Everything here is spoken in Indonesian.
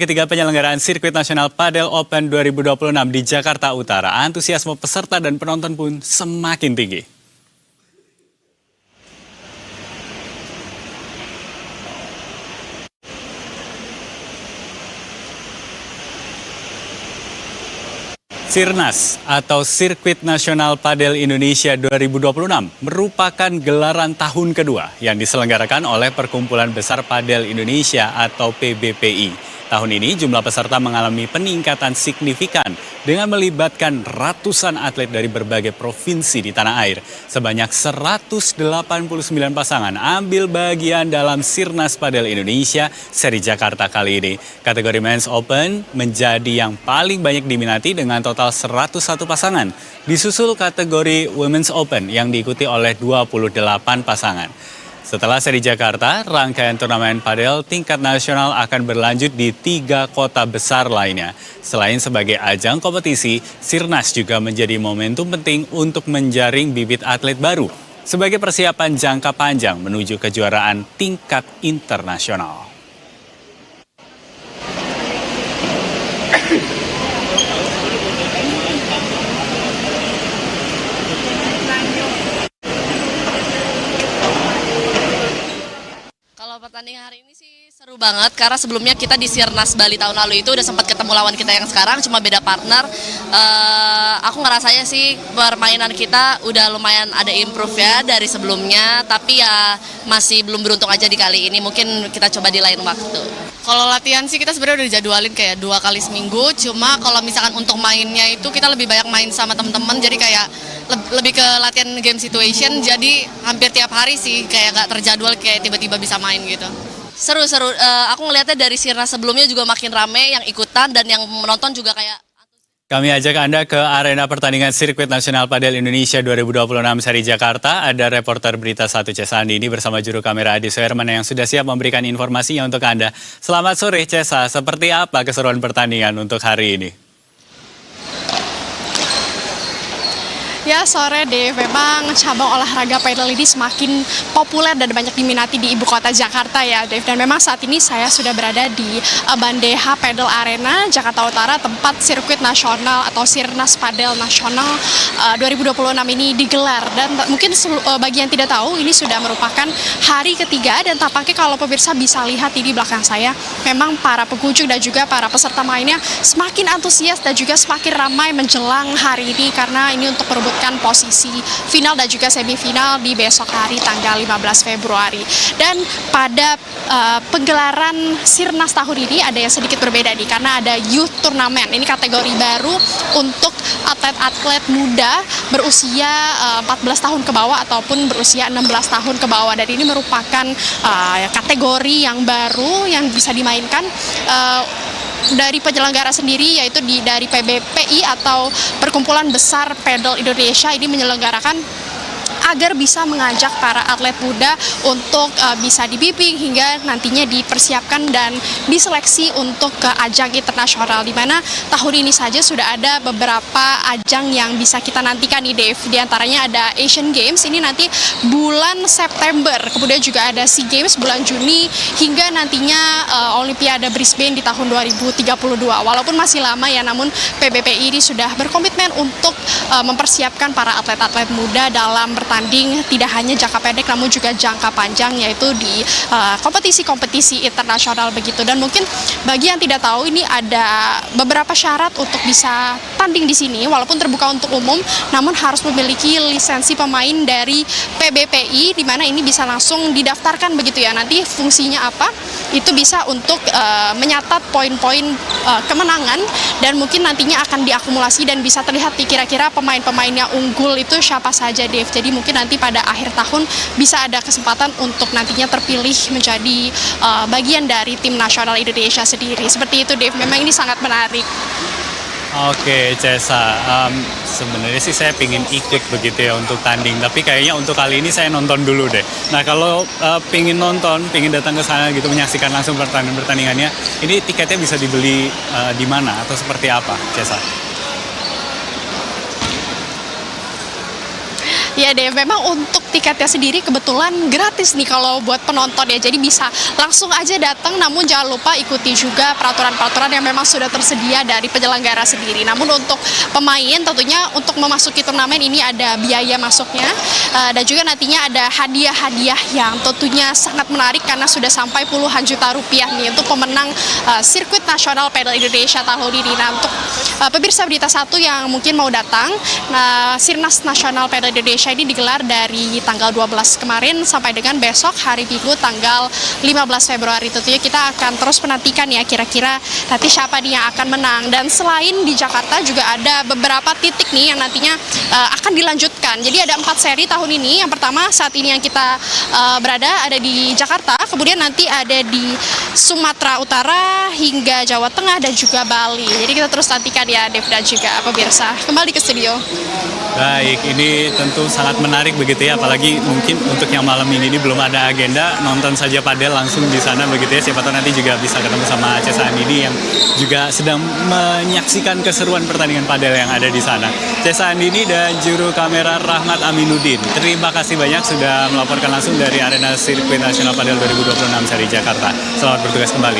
Ketiga penyelenggaraan Sirkuit Nasional Padel Open 2026 di Jakarta Utara, antusiasme peserta dan penonton pun semakin tinggi. Sirnas atau Sirkuit Nasional Padel Indonesia 2026 merupakan gelaran tahun kedua yang diselenggarakan oleh Perkumpulan Besar Padel Indonesia atau PBPI. Tahun ini jumlah peserta mengalami peningkatan signifikan dengan melibatkan ratusan atlet dari berbagai provinsi di tanah air. Sebanyak 189 pasangan ambil bagian dalam Sirnas Padel Indonesia seri Jakarta kali ini. Kategori Men's Open menjadi yang paling banyak diminati dengan total 101 pasangan. Disusul kategori Women's Open yang diikuti oleh 28 pasangan. Setelah seri Jakarta, rangkaian turnamen padel tingkat nasional akan berlanjut di 3 kota besar lainnya. Selain sebagai ajang kompetisi, Sirnas juga menjadi momentum penting untuk menjaring bibit atlet baru sebagai persiapan jangka panjang menuju kejuaraan tingkat internasional. Kalau pertandingan hari ini sih seru banget karena sebelumnya kita di Sirnas Bali tahun lalu itu udah sempat ketemu lawan kita yang sekarang, cuma beda partner. Aku ngerasanya sih permainan kita udah lumayan ada improve ya dari sebelumnya, tapi ya masih belum beruntung aja di kali ini, mungkin kita coba di lain waktu. Kalau latihan sih kita sebenarnya udah dijadwalin kayak 2 kali seminggu, cuma kalau misalkan untuk mainnya itu kita lebih banyak main sama teman-teman, jadi kayak lebih ke latihan game situation, jadi hampir tiap hari sih kayak gak terjadwal, kayak tiba-tiba bisa main gitu. Seru-seru, aku ngelihatnya dari Sirnas sebelumnya juga makin rame yang ikutan dan yang menonton juga kayak. Kami ajak Anda ke arena pertandingan Sirkuit Nasional Padel Indonesia 2026 seri Jakarta. Ada reporter Berita 1 Cesa Andini bersama juru kamera Adi Soerman yang sudah siap memberikan informasinya untuk Anda. Selamat sore Cesa, seperti apa keseruan pertandingan untuk hari ini? Ya, sore Dev, memang cabang olahraga padel ini semakin populer dan banyak diminati di ibu kota Jakarta ya Dev. Dan memang saat ini saya sudah berada di Bandeha Padel Arena, Jakarta Utara, tempat Sirkuit Nasional atau Sirnas Padel Nasional 2026 ini digelar. Dan mungkin bagi yang tidak tahu, ini sudah merupakan hari ketiga dan tampaknya kalau pemirsa bisa lihat di belakang saya, memang para pengunjung dan juga para peserta mainnya semakin antusias dan juga semakin ramai menjelang hari ini karena ini untuk merebutkan posisi final dan juga semifinal di besok hari tanggal 15 Februari. Dan pada penggelaran Sirnas tahun ini ada yang sedikit berbeda nih karena ada Youth Turnamen. Ini kategori baru untuk atlet-atlet muda berusia 14 tahun ke bawah ataupun berusia 16 tahun ke bawah. Dan ini merupakan kategori yang baru yang bisa dimainkan dari penyelenggara sendiri, yaitu dari PBPI atau Perkumpulan Besar Padel Indonesia ini menyelenggarakan agar bisa mengajak para atlet muda untuk bisa dibimbing hingga nantinya dipersiapkan dan diseleksi untuk ke ajang internasional, di mana tahun ini saja sudah ada beberapa ajang yang bisa kita nantikan nih Dave. Di antaranya ada Asian Games ini nanti bulan September, kemudian juga ada SEA Games bulan Juni, hingga nantinya Olimpiade Brisbane di tahun 2032. Walaupun masih lama ya, namun PBPI ini sudah berkomitmen untuk mempersiapkan para atlet-atlet muda dalam bertanding tidak hanya jangka pendek namun juga jangka panjang, yaitu di kompetisi-kompetisi internasional begitu. Dan mungkin bagi yang tidak tahu, ini ada beberapa syarat untuk bisa tanding di sini, walaupun terbuka untuk umum, namun harus memiliki lisensi pemain dari PBPI, di mana ini bisa langsung didaftarkan begitu ya. Nanti fungsinya apa? Itu bisa untuk menyatat poin-poin kemenangan, dan mungkin nantinya akan diakumulasi dan bisa terlihat kira-kira pemain-pemain yang unggul itu siapa saja Dave. Jadi mungkin nanti pada akhir tahun bisa ada kesempatan untuk nantinya terpilih menjadi bagian dari tim nasional Indonesia sendiri. Seperti itu Dave, memang ini sangat menarik. Oke Cesa, sebenarnya sih saya pingin ikut begitu ya untuk tanding, tapi kayaknya untuk kali ini saya nonton dulu deh. Nah kalau pingin nonton, pingin datang ke sana gitu menyaksikan langsung pertandingannya, ini tiketnya bisa dibeli di mana atau seperti apa Cesa? Ya deh, memang untuk tiketnya sendiri kebetulan gratis nih kalau buat penonton ya. Jadi bisa langsung aja datang, namun jangan lupa ikuti juga peraturan-peraturan yang memang sudah tersedia dari penyelenggara sendiri. Namun untuk pemain tentunya untuk memasuki turnamen ini ada biaya masuknya dan juga nantinya ada hadiah-hadiah yang tentunya sangat menarik karena sudah sampai puluhan juta rupiah nih untuk pemenang sirkuit nasional Padel Indonesia tahun ini. Nah, untuk pemirsa Berita Satu yang mungkin mau datang, Sirnas Nasional Padel Indonesia ini digelar dari tanggal 12 kemarin sampai dengan besok hari Minggu tanggal 15 Februari. Tentunya kita akan terus menantikan ya kira-kira nanti siapa nih yang akan menang. Dan selain di Jakarta juga ada beberapa titik nih yang nantinya akan dilanjutkan. Jadi ada 4 seri tahun ini. Yang pertama saat ini yang kita berada ada di Jakarta, kemudian nanti ada di Sumatera Utara hingga Jawa Tengah dan juga Bali. Jadi kita terus nantikan ya Dev dan juga pemirsa. Kembali ke studio. Baik, ini tentu sangat menarik begitu ya, apalagi mungkin untuk yang malam ini belum ada agenda, nonton saja padel langsung di sana begitu ya. Siapa tahu nanti juga bisa ketemu sama Cesa Andini yang juga sedang menyaksikan keseruan pertandingan padel yang ada di sana. Cesa Andini dan juru kamera Rahmat Aminuddin, terima kasih banyak sudah melaporkan langsung dari arena Sirkuit Nasional Padel 2026 seri Jakarta. Selamat bertugas kembali.